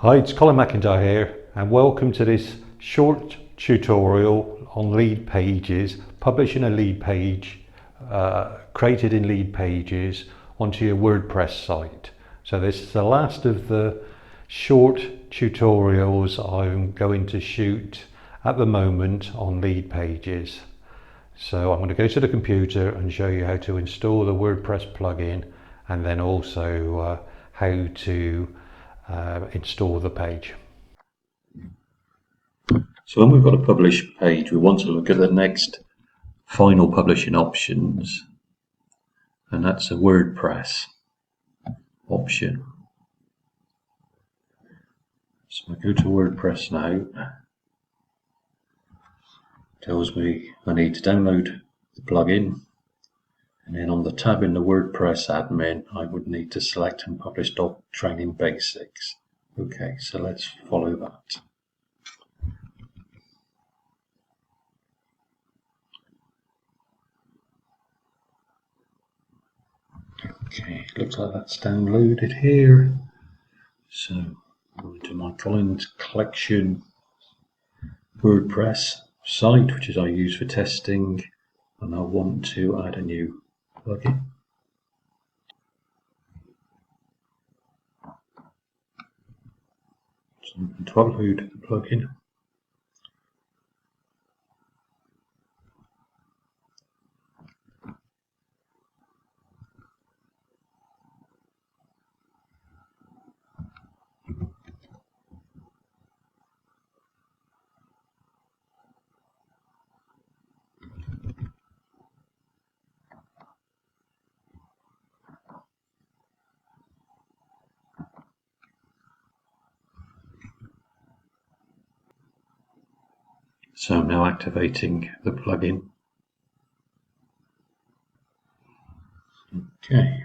Hi, it's Colin McIntyre here, and welcome to this short tutorial on Leadpages, publishing a lead page created in Leadpages onto your WordPress site. So this is the last of the short tutorials I'm going to shoot at the moment on Leadpages. So I'm going to go to the computer and show you how to install the WordPress plugin, and then also how to install the page. So when we've got a published page, we want to look at the next final publishing options, and that's a WordPress option. So I go to WordPress now. It tells me I need to download the plugin, and then on the tab in the WordPress admin I would need to select and publish training basics. Okay, so let's follow that. Okay, looks like that's downloaded here. So I'm going to my Colin's Collection WordPress site, which is I use for testing, and I want to add a new plugin. So I'm going to upload the plugin. So I'm now activating the plugin. Okay.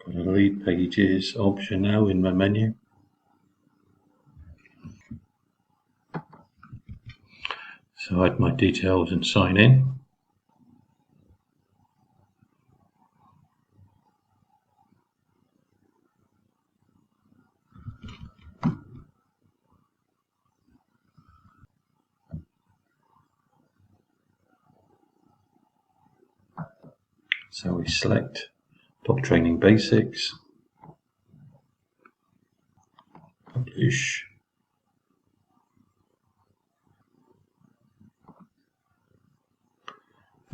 Got a Leadpages option now in my menu. So add my details and sign in. So we select Training Basics, publish.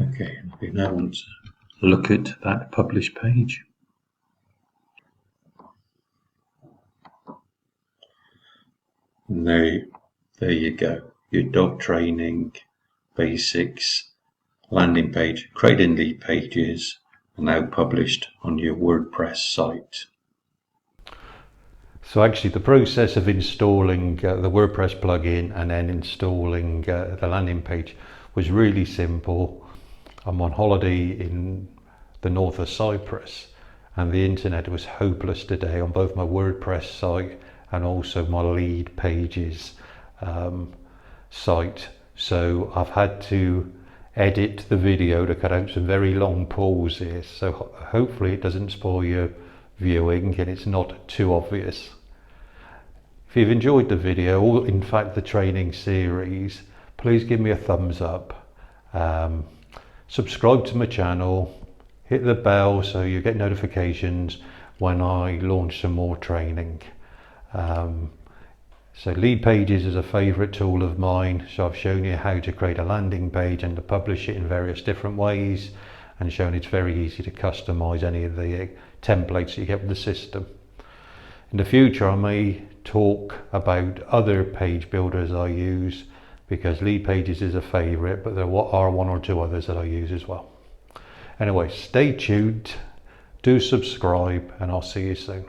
Okay, we now want to look at that published page. And there you go, your dog training basics landing page created in Leadpages and now published on your WordPress site. So actually the process of installing the WordPress plugin and then installing the landing page was really simple. I'm on holiday in the north of Cyprus, and the internet was hopeless today on both my WordPress site and also my Leadpages site. So I've had to edit the video to cut out some very long pauses, so hopefully it doesn't spoil your viewing and it's not too obvious. If you've enjoyed the video, or in fact the training series, please give me a thumbs up. Subscribe to my channel, hit the bell so you get notifications when I launch some more training. So Leadpages is a favourite tool of mine, so I've shown you how to create a landing page and to publish it in various different ways, and shown it's very easy to customise any of the templates that you get with the system. In the future I may talk about other page builders I use, because Leadpages is a favourite, but there are one or two others that I use as well. Anyway, stay tuned, do subscribe, and I'll see you soon.